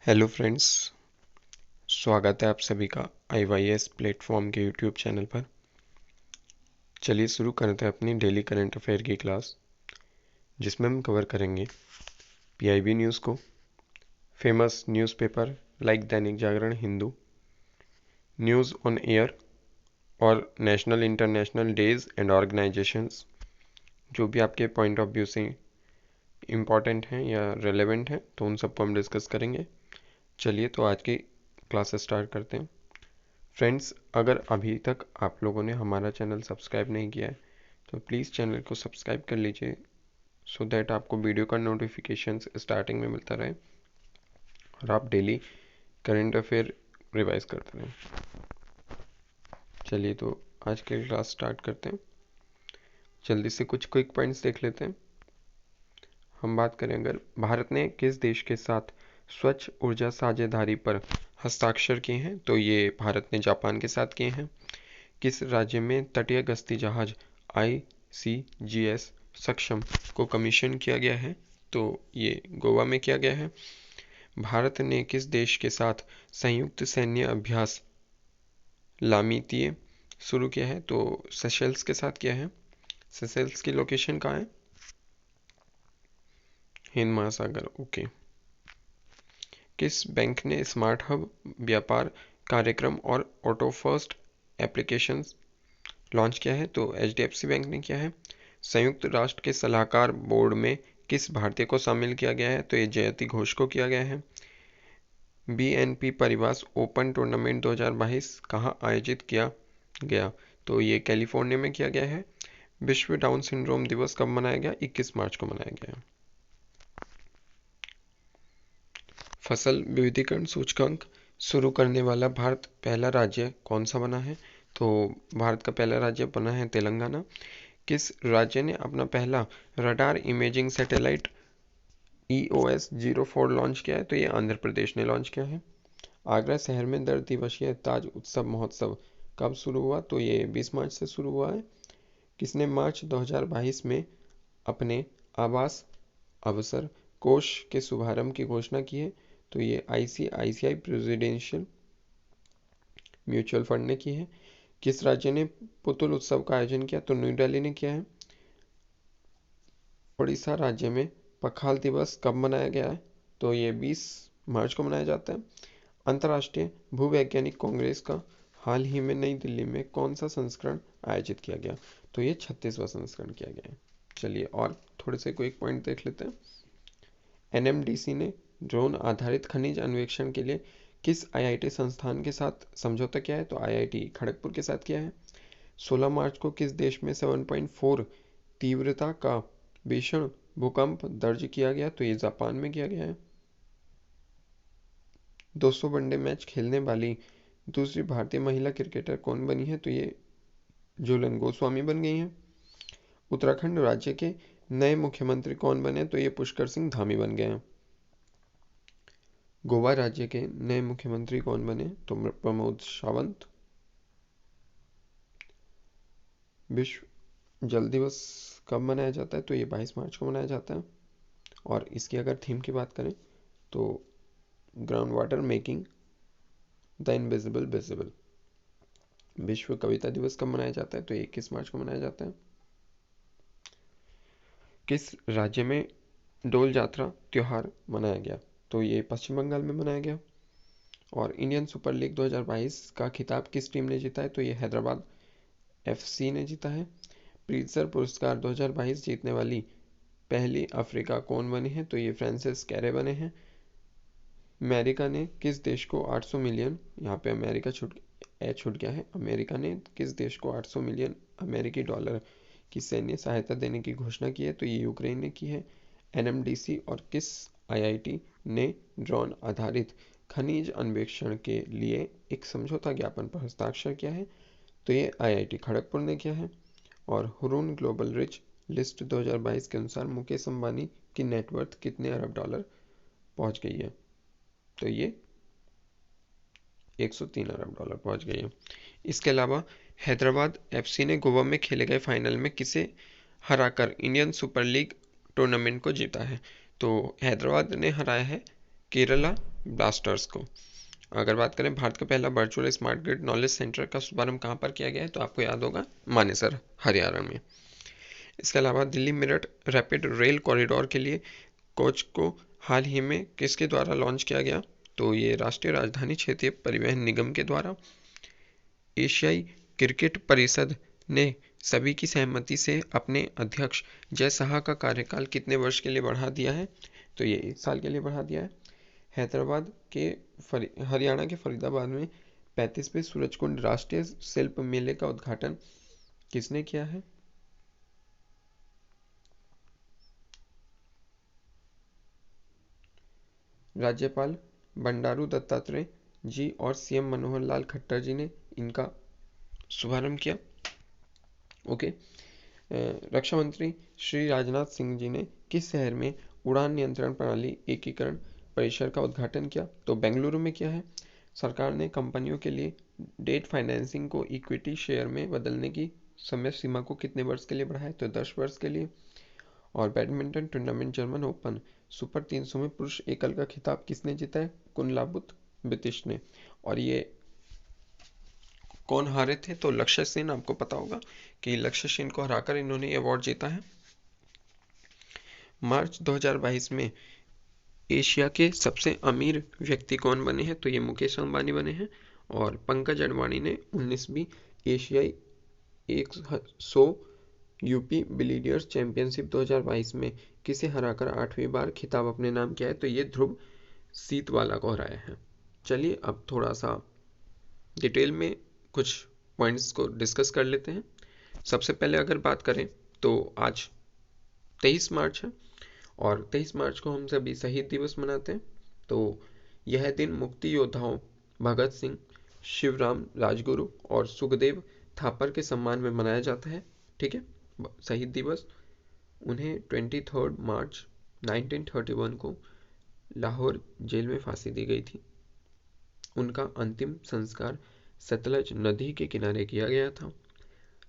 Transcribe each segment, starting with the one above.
Hello friends, स्वागत है आप सभी का IYS प्लेटफॉर्म के यूट्यूब चैनल पर। चलिए शुरू करते हैं अपनी डेली करंट अफेयर की क्लास, जिसमें हम कवर करेंगे PIB न्यूज़ को, famous newspaper like Dainik Jagran, Hindu, news on air और national international days and organisations, जो भी आपके पॉइंट ऑफ व्यू से इम्पॉर्टेंट हैं या रेलेवेंट हैं, तो उन सबको हम डिस्कस करेंगे। चलिए तो आज की क्लास स्टार्ट करते हैं। फ्रेंड्स, अगर अभी तक आप लोगों ने हमारा चैनल सब्सक्राइब नहीं किया है तो प्लीज़ चैनल को सब्सक्राइब कर लीजिए, सो दैट आपको वीडियो का नोटिफिकेशन स्टार्टिंग में मिलता रहे और आप डेली करंट अफेयर रिवाइज करते रहें। चलिए तो आज की क्लास स्टार्ट करते हैं। जल्दी से कुछ क्विक पॉइंट्स देख लेते हैं। हम बात करें, अगर भारत ने किस देश के साथ स्वच्छ ऊर्जा साझेदारी पर हस्ताक्षर किए हैं, तो ये भारत ने जापान के साथ किए हैं। किस राज्य में तटीय गश्ती जहाज ICGS सक्षम को कमीशन किया गया है, तो ये गोवा में किया गया है। भारत ने किस देश के साथ संयुक्त सैन्य अभ्यास लामीतीय शुरू किया है, तो सेशेल्स के साथ किया है। सेशेल्स की लोकेशन कहाँ है? हिंद महासागर, ओके। किस बैंक ने स्मार्ट हब व्यापार कार्यक्रम और ऑटो फर्स्ट एप्लीकेशंस लॉन्च किया है, तो HDFC बैंक ने किया है। संयुक्त राष्ट्र के सलाहकार बोर्ड में किस भारतीय को शामिल किया गया है, तो ये जयति घोष को किया गया है। BNP परिवास ओपन टूर्नामेंट 2022 कहाँ आयोजित किया गया, तो ये कैलिफोर्निया में किया गया है। विश्व डाउन सिंड्रोम दिवस कब मनाया गया? 21 मार्च को मनाया गया। फसल विविधीकरण सूचकांक शुरू करने वाला भारत पहला राज्य कौन सा बना है, तो भारत का पहला राज्य बना है तेलंगाना। किस राज्य ने अपना पहला radar imaging satellite EOS-04 launch किया है, तो ये आंध्र प्रदेश ने लॉन्च किया है। आगरा शहर में 10 दिवसीय ताज उत्सव महोत्सव कब शुरू हुआ, तो ये 20 मार्च से शुरू हुआ है। किसने मार्च 2022 में अपने आवास अवसर कोष के शुभारंभ की घोषणा की है, तो ये ICICI प्रेसिडेंशियल म्यूचुअल फंड ने की है। किस राज्य ने पुतुल उत्सव का आयोजन किया, तो न्यू दिल्ली ने किया है। उड़ीसा राज्य में पखाल दिवस कब मनाया गया है, तो ये 20 मार्च को मनाया जाता है। अंतर्राष्ट्रीय भूवैज्ञानिक कांग्रेस का हाल ही में नई दिल्ली में कौन सा संस्करण आयोजित किया गया, तो ये 36वां संस्करण किया गया है। चलिए और थोड़े से कोई पॉइंट देख लेते हैं। NMDC ने ड्रोन आधारित खनिज अन्वेषण के लिए किस IIT संस्थान के साथ समझौता किया है, तो IIT खड़गपुर के साथ किया है। 16 मार्च को किस देश में 7.4 तीव्रता का भीषण भूकंप दर्ज किया गया, तो ये जापान में किया गया है। 200 वनडे मैच खेलने वाली दूसरी भारतीय महिला क्रिकेटर कौन बनी है, तो ये झूलन गोस्वामी बन गई हैं। उत्तराखंड राज्य के नए मुख्यमंत्री कौन बने, तो ये पुष्कर सिंह धामी बन गए हैं। गोवा राज्य के नए मुख्यमंत्री कौन बने, तो प्रमोद सावंत। विश्व जल दिवस कब मनाया जाता है, तो ये 22 मार्च को मनाया जाता है। और इसकी अगर थीम की बात करें तो ground water making the invisible visible. विश्व कविता दिवस कब मनाया जाता है, तो 21 मार्च को मनाया जाता है। किस राज्य में डोल जात्रा त्योहार मनाया गया, तो ये पश्चिम बंगाल में मनाया गया। और इंडियन सुपर लीग 2022 का खिताब किस टीम ने जीता है, तो ये हैदराबाद FC ने जीता है। प्रीत्जर पुरस्कार 2022 जीतने वाली पहली अफ्रीका कौन बनी है, तो ये फ्रांसिस कैरे बने हैं। अमेरिका ने किस देश को 800 मिलियन, यहाँ पे अमेरिका छूट गया है, अमेरिका ने किस देश को 800 मिलियन अमेरिकी डॉलर की सैन्य सहायता देने की घोषणा की है, तो ये यूक्रेन ने की है। NMDC और किस IIT ने ड्रोन आधारित खनिज अन्वेषण के लिए एक समझौता ज्ञापन पर हस्ताक्षर किया है, तो ये IIT खड़गपुर ने किया है। और हुरून ग्लोबल रिच लिस्ट 2022 के अनुसार मुकेश अंबानी की नेटवर्थ कितने अरब डॉलर पहुंच गई है, तो ये 103 अरब डॉलर पहुंच गई है। इसके अलावा हैदराबाद FC ने गोवा में खेले गए फाइनल में किसे हराकर इंडियन सुपर लीग टूर्नामेंट को जीता है, तो हैदराबाद ने हराया है केरला ब्लास्टर्स को। अगर बात करें भारत का पहला virtual smart grid knowledge centre का शुभारंभ कहाँ पर किया गया है, तो आपको याद होगा मानेसर हरियाणा में। इसके अलावा Delhi Meerut rapid rail corridor के लिए कोच को हाल ही में किसके द्वारा लॉन्च किया गया, तो ये राष्ट्रीय राजधानी क्षेत्रीय परिवहन निगम के द्वारा। एशियाई क्रिकेट परिषद ने सभी की सहमति से अपने अध्यक्ष जय शाह का कार्यकाल कितने वर्ष के लिए बढ़ा दिया है, तो ये 1 साल के लिए बढ़ा दिया है। हैदराबाद के हरियाणा के फरीदाबाद में 35वें सूरजकुंड राष्ट्रीय शिल्प मेले का उद्घाटन किसने किया है, राज्यपाल बंडारू दत्तात्रेय जी और सीएम मनोहर लाल खट्टर जी ने इनका शुभारंभ किया। ओके। रक्षा मंत्री श्री राजनाथ सिंह जी ने किस शहर में उड़ान नियंत्रण प्रणाली एकीकरण परिसर का उद्घाटन किया, तो बेंगलुरु में किया है। सरकार ने कंपनियों के लिए डेट फाइनेंसिंग को इक्विटी शेयर में बदलने की समय सीमा को कितने वर्ष के लिए बढ़ाया, तो 10 वर्ष के लिए। और badminton tournament German open super 300 में पुरुष एकल का खिताब किसने जीता है, कुनलाबुत बितिश ने। और ये कौन हारे थे, तो लक्ष्य सेन। आपको पता होगा कि लक्ष्य सेन को हराकर इन्होंने ये अवार्ड जीता है। मार्च 2022 में एशिया के सबसे अमीर व्यक्ति कौन बने हैं, तो ये मुकेश अंबानी बने हैं। और पंकज अडवाणी ने 19वीं एशियाई 100 यूपी बिलियर्ड्स चैंपियनशिप 2022 में किसे हराकर 8वीं बार खिताब अपने नाम किया है, तो ये ध्रुव सीतवाला को हराया है। चलिए अब थोड़ा सा डिटेल में कुछ पॉइंट्स को डिस्कस कर लेते हैं। सबसे पहले अगर बात करें तो आज 23 मार्च है और 23 मार्च को हम सभी शहीद दिवस मनाते हैं। तो यह दिन मुक्ति योद्धाओं भगत सिंह, शिवराम राजगुरु और सुखदेव थापर के सम्मान में मनाया जाता है। ठीक है, शहीद दिवस। उन्हें 23 मार्च 1931 को लाहौर जेल में फांसी दी गई थी। उनका अंतिम संस्कार सतलज नदी के किनारे किया गया था।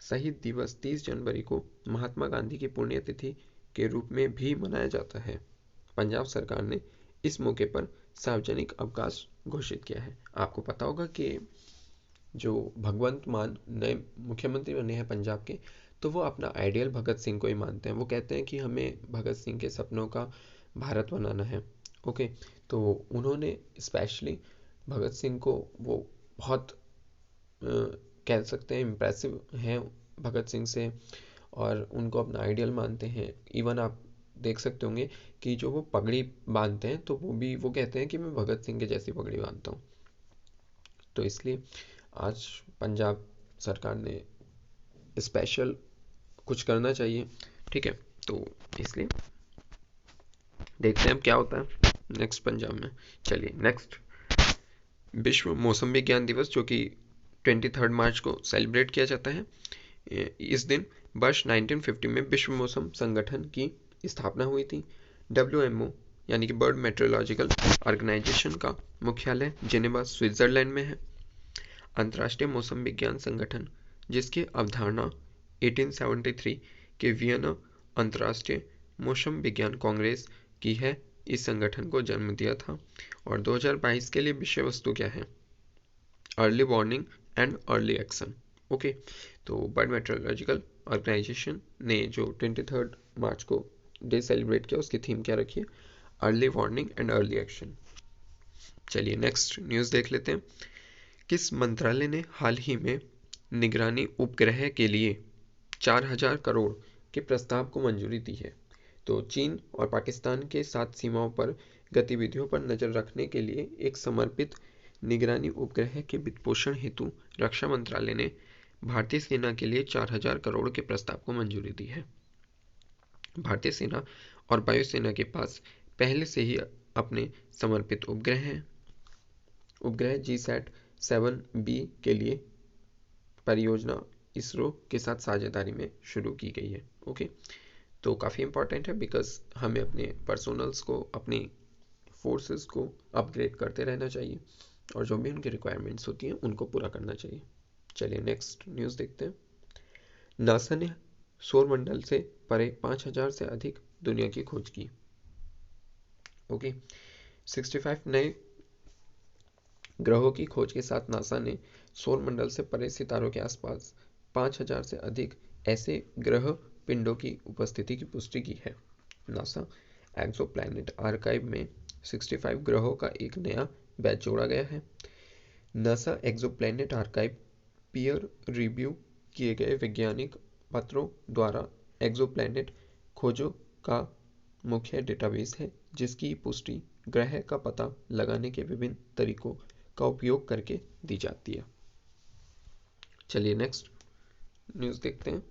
शहीद दिवस 30 जनवरी को महात्मा गांधी की पुण्यतिथि के रूप में भी मनाया जाता है। पंजाब सरकार ने इस मौके पर सार्वजनिक अवकाश घोषित किया है। आपको पता होगा कि जो भगवंत मान नए मुख्यमंत्री बने हैं पंजाब के, तो वो अपना आइडियल भगत सिंह को ही मानते हैं। वो कहते हैं कि हमें भगत सिंह के सपनों का भारत बनाना है। ओके, तो उन्होंने स्पेशली भगत सिंह को वो बहुत कह सकते हैं इम्प्रेसिव हैं भगत सिंह से, और उनको अपना आइडियल मानते हैं। इवन आप देख सकते होंगे कि जो वो पगड़ी बांधते हैं तो वो कहते हैं कि मैं भगत सिंह के जैसी पगड़ी बांधता हूँ। तो इसलिए आज पंजाब सरकार ने स्पेशल कुछ करना चाहिए। ठीक है, तो इसलिए देखते हैं अब क्या होता है नेक्स्ट पंजाब में। चलिए नेक्स्ट, विश्व मौसम विज्ञान दिवस जो कि 23 मार्च को सेलिब्रेट किया जाता है। इस दिन वर्ष 1950 में विश्व मौसम संगठन की स्थापना हुई थी। WMO यानी कि वर्ल्ड मेट्रोलॉजिकल ऑर्गेनाइजेशन का मुख्यालय जेनेवा स्विट्जरलैंड में है। अंतर्राष्ट्रीय मौसम विज्ञान संगठन, जिसकी अवधारणा 1873 के वियना अंतर्राष्ट्रीय मौसम विज्ञान कांग्रेस की है, इस संगठन को जन्म दिया था। और 2022 के लिए विषय वस्तु क्या है, early warning and early action. Okay, तो वर्ल्ड मेट्रोलॉजिकल ऑर्गेनाइजेशन ने जो 23 मार्च को डे सेलिब्रेट किया, उसकी थीम क्या रखी है, early warning and early action. चलिए नेक्स्ट न्यूज़ देख लेते हैं। किस मंत्रालय ने हाल ही में निगरानी उपग्रह के लिए 4000 करोड़ के प्रस्ताव को मंजूरी दी है, तो चीन और पाकिस्तान के साथ सीमाओं पर गतिविधियों पर नजर रखने के लिए एक समर्पित निगरानी उपग्रह के वित्तपोषण हेतु रक्षा मंत्रालय ने भारतीय सेना के लिए 4000 करोड़ के प्रस्ताव को मंजूरी दी है। भारतीय सेना और वायुसेना के पास पहले से ही अपने समर्पित उपग्रह हैं। उपग्रह GSAT-7B के लिए परियोजना इसरो के साथ साझेदारी में शुरू की गई है। ओके, तो काफ़ी इंपॉर्टेंट है बिकॉज हमें अपने पर्सोनल्स को, अपनी फोर्सेस को अपग्रेड करते रहना चाहिए और जो भी उनकी रिक्वायरमेंट्स होती हैं उनको पूरा करना चाहिए। चलिए नेक्स्ट न्यूज़ देखते हैं। नासा ने सौरमंडल से परे 5000 से अधिक दुनिया की खोज की। ओके, 65 नए ग्रहों की खोज के साथ नासा ने सौर मंडल से परे सितारों के आसपास 5000 से अधिक ऐसे ग्रह पिंडों की उपस्थिति की पुष्टि की है। नासा एक्सोप्लैनेट आर्काइव में 65 ग्रहों का एक नया बैच जोड़ा गया है। NASA exoplanet archive peer review किए गए वैज्ञानिक पत्रों द्वारा एक्सोप्लैनेट खोजों का मुख्य डेटाबेस है, जिसकी पुष्टि ग्रह का पता लगाने के विभिन्न तरीकों का उपयोग करके दी जाती है। चलिए नेक्स्ट न्यूज़ देखते हैं।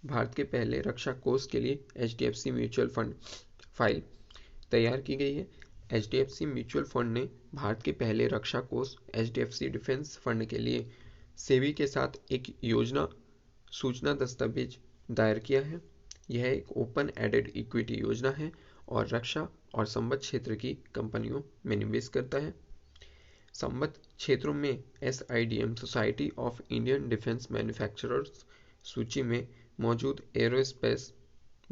भारत के पहले रक्षा कोष के लिए HDFC म्यूचुअल फंड फाइल तैयार की गई है। HDFC म्यूचुअल फंड ने भारत के पहले रक्षा कोष HDFC डिफेंस फंड के लिए सेबी के साथ एक योजना सूचना दस्तावेज दायर किया है। यह एक ओपन एडेड इक्विटी योजना है और रक्षा और संबद्ध क्षेत्र की कंपनियों में निवेश करता है। संबद्ध क्षेत्रों में SIDM society of Indian defence manufacturers सूची में मौजूद एरोस्पेस,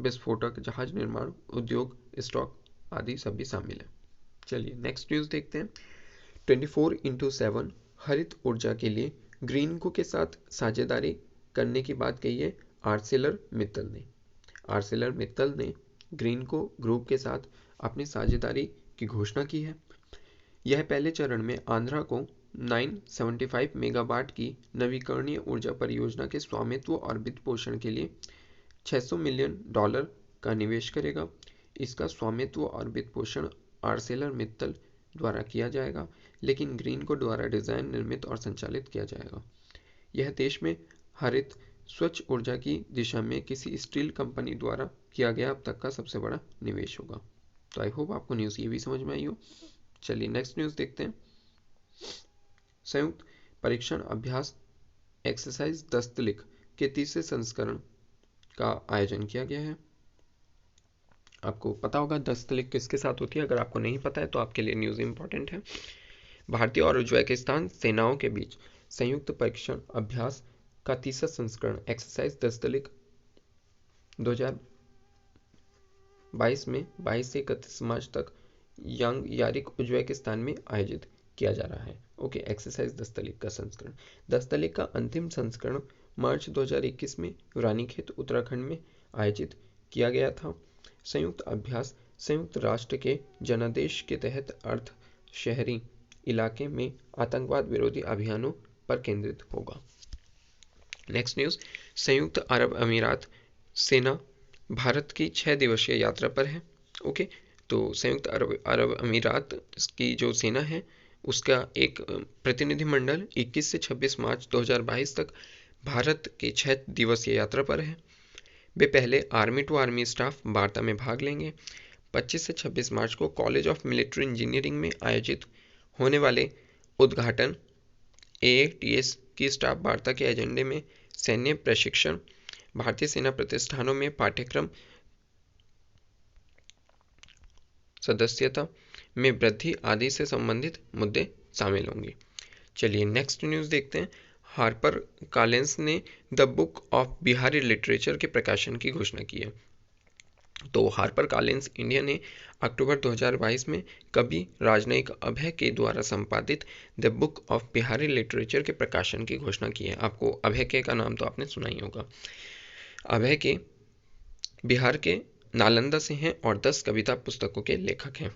विस्फोटक, जहाज निर्माण उद्योग, स्टॉक आदि सभी शामिल है। चलिए नेक्स्ट न्यूज़ देखते हैं। 24x7 हरित ऊर्जा के लिए ग्रीनको के साथ साझेदारी करने की बात कही है आर्सेलर मित्तल ने। आर्सेलर मित्तल ने ग्रीनको ग्रुप के साथ अपनी साझेदारी की घोषणा की है। यह पहले चरण में आंध्रा को 975 मेगावाट की नवीकरणीय ऊर्जा परियोजना के स्वामित्व और वित्त पोषण के लिए $600 मिलियन का निवेश करेगा। इसका स्वामित्व और वित्त पोषण आर्सेलर मित्तल द्वारा किया जाएगा, लेकिन ग्रीनको द्वारा डिजाइन, निर्मित और संचालित किया जाएगा। यह देश में हरित स्वच्छ ऊर्जा की दिशा में किसी स्टील कंपनी द्वारा किया गया अब तक का सबसे बड़ा निवेश होगा। तो आई होप आपको न्यूज़ ये भी समझ में आई हो। चलिए नेक्स्ट न्यूज़ देखते हैं। संयुक्त परीक्षण अभ्यास एक्सरसाइज दस्तलिख के तीसरे संस्करण का आयोजन किया गया है। आपको पता होगा दस्तलिख किसके साथ होती है। अगर आपको नहीं पता है तो आपके लिए न्यूज़ इंपॉर्टेंट है। भारतीय और उज्बेकिस्तान सेनाओं के बीच संयुक्त परीक्षण अभ्यास का तीसरा संस्करण एक्सरसाइज दस्तलिख 2022 में 22 से 31 मार्च तक यांग यारिक उज्बेकिस्तान में आयोजित किया जा रहा है। ओके, एक्सरसाइज दस्तलिख का संस्करण। दस्तलिख का अंतिम संस्करण मार्च 2021 में रानीखेत उत्तराखंड में आयोजित किया गया था। संयुक्त अभ्यास संयुक्त राष्ट्र के जनादेश के तहत अर्ध शहरी इलाके में आतंकवाद विरोधी अभियानों पर केंद्रित होगा। Next news. संयुक्त अरब अमीरात सेना भारत की 6 दिवसीय यात्रा पर है। ओके, तो संयुक्त अरब अमीरात की जो सेना है उसका एक प्रतिनिधिमंडल 21 से 26 मार्च 2022 तक भारत के 6 दिवसीय यात्रा पर है। वे पहले आर्मी टू आर्मी स्टाफ वार्ता में भाग लेंगे। 25 से 26 मार्च को कॉलेज ऑफ मिलिट्री इंजीनियरिंग में आयोजित होने वाले उद्घाटन AATS की स्टाफ वार्ता के एजेंडे में सैन्य प्रशिक्षण, भारतीय सेना प्रतिष्ठानों में पाठ्यक्रम, सदस्यता में वृद्धि आदि से संबंधित मुद्दे शामिल होंगे। चलिए नेक्स्ट न्यूज़ देखते हैं। हार्पर कॉलिंस ने the book of Bihari literature के प्रकाशन की घोषणा की है। तो हार्पर कॉलिंस इंडिया ने अक्टूबर 2022 में कवि राजनयिक अभय के द्वारा संपादित the book of Bihari literature के प्रकाशन की घोषणा की है। आपको अभय के का नाम तो आपने सुना ही होगा। अभय के बिहार के नालंदा से हैं और 10 कविता पुस्तकों के लेखक हैं।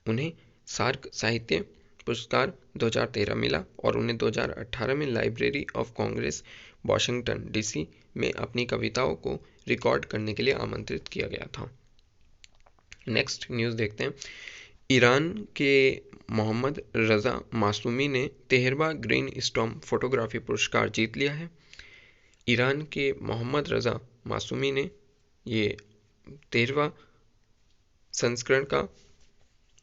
उन्हें सार्क साहित्य पुरस्कार 2013 मिला और उन्हें 2018 में library of Congress Washington DC में अपनी कविताओं को रिकॉर्ड करने के लिए आमंत्रित किया गया था। नेक्स्ट न्यूज़ देखते हैं। ईरान के मोहम्मद रज़ा मासूमी ने 13वां ग्रीन स्टॉर्म फोटोग्राफी पुरस्कार जीत लिया है। ईरान के मोहम्मद रज़ा मासूमी ने ये 13वां संस्करण का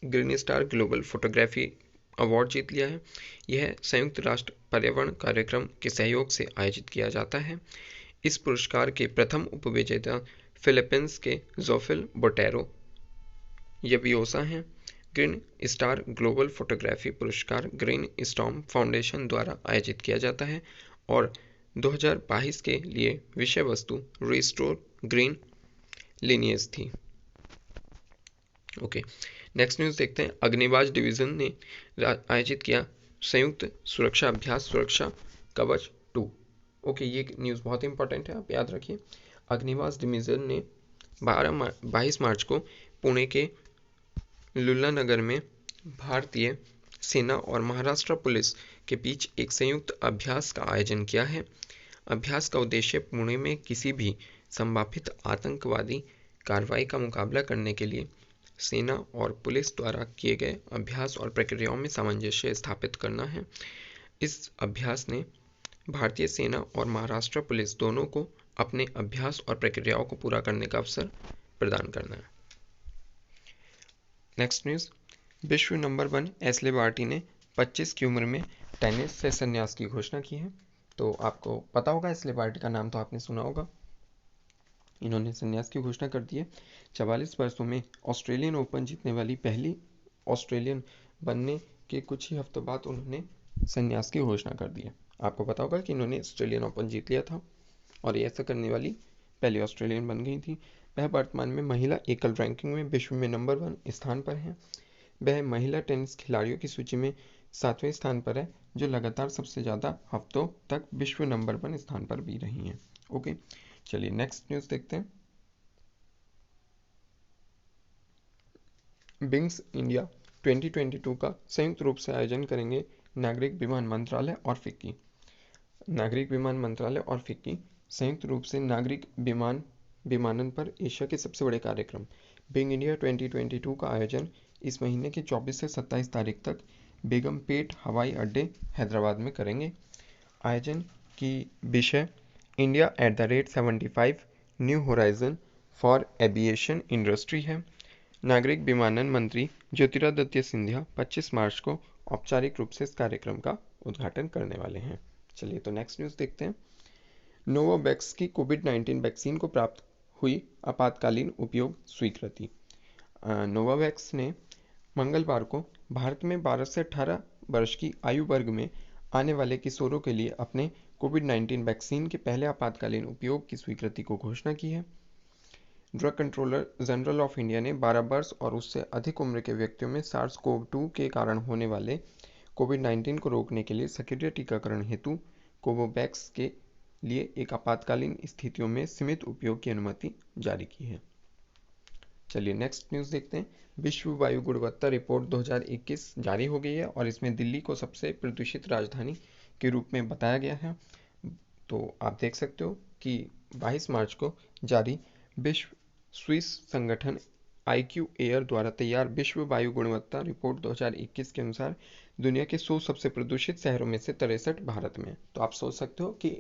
green star global photography award जीत लिया है। यह संयुक्त राष्ट्र पर्यावरण कार्यक्रम के सहयोग से आयोजित किया जाता है। इस पुरस्कार के प्रथम उपविजेता फिलीपींस के जोफिल बोटेरो यबियोसा हैं। ग्रीन स्टार ग्लोबल फोटोग्राफी पुरस्कार ग्रीन स्टॉर्म फाउंडेशन द्वारा आयोजित किया जाता है और 2022 के लिए विषय वस्तु रिस्टोर ग्रीन लिनियज थी। ओके, नेक्स्ट न्यूज़ देखते हैं। अग्निबाज डिवीज़न ने आयोजित किया संयुक्त सुरक्षा अभ्यास सुरक्षा कवच 2। ओके, ये न्यूज़ बहुत इंपॉर्टेंट है, आप याद रखिए। अग्निवास डिवीजन ने 22 मार्च को पुणे के लुल्लानगर में भारतीय सेना और महाराष्ट्र पुलिस के बीच एक संयुक्त अभ्यास का आयोजन किया है। अभ्यास का उद्देश्य पुणे में किसी भी संभावित आतंकवादी कार्रवाई का मुकाबला करने के लिए सेना और पुलिस द्वारा किए गए अभ्यास और प्रक्रियाओं में सामंजस्य स्थापित करना है। इस अभ्यास ने भारतीय सेना और महाराष्ट्र पुलिस दोनों को अपने अभ्यास और प्रक्रियाओं को पूरा करने का अवसर प्रदान करना है। नेक्स्ट न्यूज़, विश्व नंबर 1 एशले बार्टी ने 25 की उम्र में टेनिस से संन्यास की घोषणा की है। तो आपको पता होगा, एशले बार्टी का नाम तो आपने सुना होगा। इन्होंने संन्यास की घोषणा कर दी है। 44 वर्षों में ऑस्ट्रेलियन ओपन जीतने वाली पहली ऑस्ट्रेलियन बनने के कुछ ही हफ्तों बाद उन्होंने संन्यास की घोषणा कर दी है। आपको पता होगा कि इन्होंने ऑस्ट्रेलियन ओपन जीत लिया था और ये ऐसा करने वाली पहली ऑस्ट्रेलियन बन गई थी। वह वर्तमान में महिला एकल रैंकिंग में विश्व में नंबर 1 स्थान पर है। वह महिला टेनिस खिलाड़ियों की सूची में 7वें स्थान पर है, जो लगातार सबसे ज़्यादा हफ्तों तक विश्व नंबर 1 स्थान पर भी रही हैं। ओके, चलिए नेक्स्ट न्यूज़ देखते हैं। विंग्स इंडिया 2022 का संयुक्त रूप से आयोजन करेंगे नागरिक विमान मंत्रालय और फिक्की। नागरिक विमान मंत्रालय और फिक्की संयुक्त रूप से नागरिक विमानन पर एशिया के सबसे बड़े कार्यक्रम विंग इंडिया 2022 का आयोजन इस महीने की 24 से 27 तारीख तक बेगमपेट हवाई अड्डे हैदराबाद में करेंगे। आयोजन की विषय India @75 new horizon for aviation industry है। नागरिक विमानन मंत्री ज्योतिरादित्य सिंधिया 25 मार्च को औपचारिक रूप से इस कार्यक्रम का उद्घाटन करने वाले हैं। चलिए तो नेक्स्ट न्यूज़ देखते हैं। नोवावैक्स की कोविड-19 वैक्सीन को प्राप्त हुई आपातकालीन उपयोग स्वीकृति। नोवावैक्स ने मंगलवार को भारत में 12 से 18 वर्ष की आयु वर्ग में आने वाले किशोरों के लिए अपने कोविड-19 वैक्सीन के पहले आपातकालीन उपयोग की स्वीकृति को घोषणा की है। Drug controller general of India ने 12 वर्ष और उससे अधिक उम्र के व्यक्तियों में SARS-CoV-2 के कारण होने वाले कोविड-19 को रोकने के लिए सक्रिय टीकाकरण हेतु कोवोवैक्स के लिए एक आपातकालीन स्थितियों में सीमित उपयोग की अनुमति जारी की है। चलिए नेक्स्ट न्यूज़ देखते हैं। विश्व वायु गुणवत्ता रिपोर्ट 2021 जारी हो गई है और इसमें दिल्ली को सबसे प्रदूषित राजधानी के रूप में बताया गया है। तो आप देख सकते हो कि 22 मार्च को जारी विश्व स्विस संगठन IQ एयर द्वारा तैयार विश्व वायु गुणवत्ता रिपोर्ट 2021 के अनुसार दुनिया के 100 सबसे प्रदूषित शहरों में से 63 भारत में। तो आप सोच सकते हो कि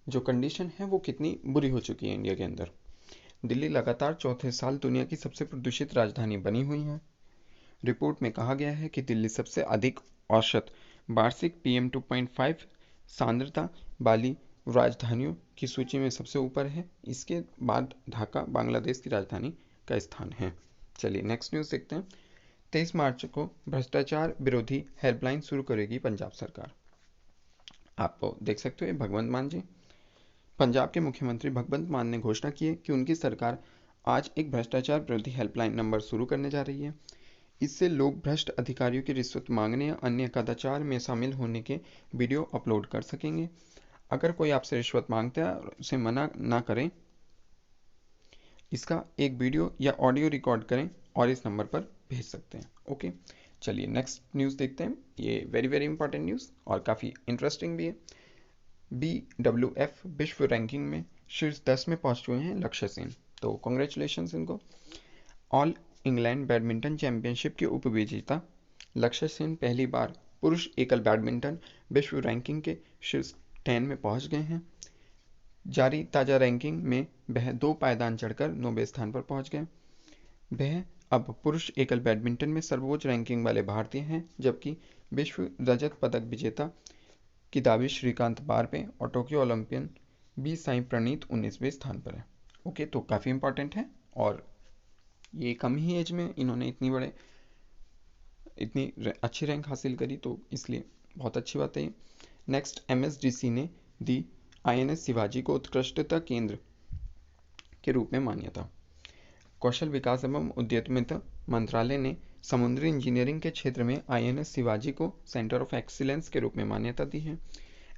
जो कंडीशन है वो कितनी बुरी हो चुकी है इंडिया के अंदर। दिल्ली लगातार चौथे साल दुनिया की सबसे प्रदूषित राजधानी बनी हुई है। रिपोर्ट में कहा गया है कि दिल्ली सबसे अधिक औसत वार्षिक PM 2.5 सांद्रता वाली राजधानियों की सूची में सबसे ऊपर है। इसके बाद ढाका बांग्लादेश की राजधानी का स्थान है। चलिए नेक्स्ट न्यूज़ देखते हैं। 23 मार्च को भ्रष्टाचार विरोधी हेल्पलाइन शुरू करेगी पंजाब सरकार। आप देख सकते हो भगवंत मान जी, पंजाब के मुख्यमंत्री भगवंत मान ने घोषणा की है कि उनकी सरकार आज एक भ्रष्टाचार विरोधी हेल्पलाइन नंबर शुरू करने जा रही है। इससे लोग भ्रष्ट अधिकारियों की रिश्वत मांगने या अन्य कदाचार में शामिल होने के वीडियो अपलोड कर सकेंगे। अगर कोई आपसे रिश्वत मांगता है और उसे मना ना करें, इसका एक वीडियो या ऑडियो रिकॉर्ड करें और इस नंबर पर भेज सकते हैं। ओके, चलिए नेक्स्ट न्यूज़ देखते हैं। ये वेरी वेरी इंपॉर्टेंट न्यूज़ और काफ़ी इंटरेस्टिंग भी है। BWF विश्व रैंकिंग में शीर्ष 10 में पहुंच चुके हैं लक्ष्य सेन। तो कॉन्ग्रेचुलेशंस इनको। ऑल इंग्लैंड बैडमिंटन चैंपियनशिप के उपविजेता लक्ष्य सेन पहली बार पुरुष एकल बैडमिंटन विश्व रैंकिंग के शीर्ष 10 में पहुंच गए हैं। जारी ताज़ा रैंकिंग में वह 2 पायदान चढ़कर 9वें स्थान पर पहुंच गए। वह अब पुरुष एकल बैडमिंटन में सर्वोच्च रैंकिंग वाले भारतीय हैं, जबकि विश्व रजत पदक विजेता किदांबी श्रीकांत 12वें और Tokyo Olympian B Sai Praneeth 19वें स्थान पर है। ओके, तो काफ़ी इंपॉर्टेंट है और ये कम ही एज में इन्होंने इतनी अच्छी रैंक हासिल करी, तो इसलिए बहुत अच्छी बात है। नेक्स्ट, MSDC ने दी INS शिवाजी को उत्कृष्टता केंद्र के रूप में मान्यता। कौशल विकास एवं उद्यमिता मंत्रालय ने समुद्री इंजीनियरिंग के क्षेत्र में आईएनएस शिवाजी को सेंटर ऑफ एक्सीलेंस के रूप में मान्यता दी है।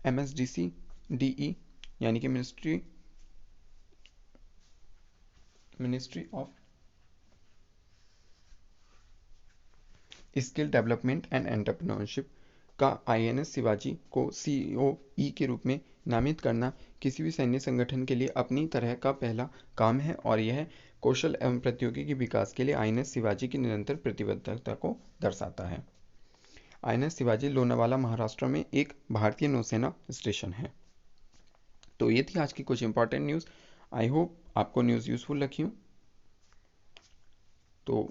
एमएसडीसी डीई यानी कि ministry of skill development and entrepreneurship का आईएनएस शिवाजी को सीओई के रूप में नामित करना किसी भी सैन्य संगठन के लिए अपनी तरह का पहला काम है और यह कौशल एवं प्रौद्योगिकी विकास के लिए आईएनएस शिवाजी की निरंतर प्रतिबद्धता को दर्शाता है। आईएनएस शिवाजी लोनावाला महाराष्ट्र में एक भारतीय नौसेना स्टेशन है। तो ये थी आज की कुछ इंपॉर्टेंट न्यूज़। आई होप आपको न्यूज़ यूज़फुल लगी हो। तो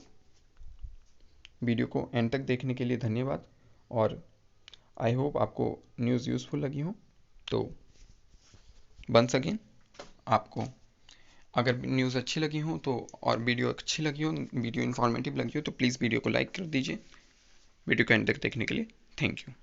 वीडियो को एंड तक देखने के लिए धन्यवाद और आई होप आपको न्यूज़ यूज़फुल लगी हो। तो वंस अगेन आपको अगर न्यूज़ अच्छी लगी हो तो और वीडियो अच्छी लगी हो, वीडियो इन्फॉर्मेटिव लगी हो तो प्लीज़ वीडियो को लाइक कर दीजिए। वीडियो को एंड तक देखने के लिए थैंक यू।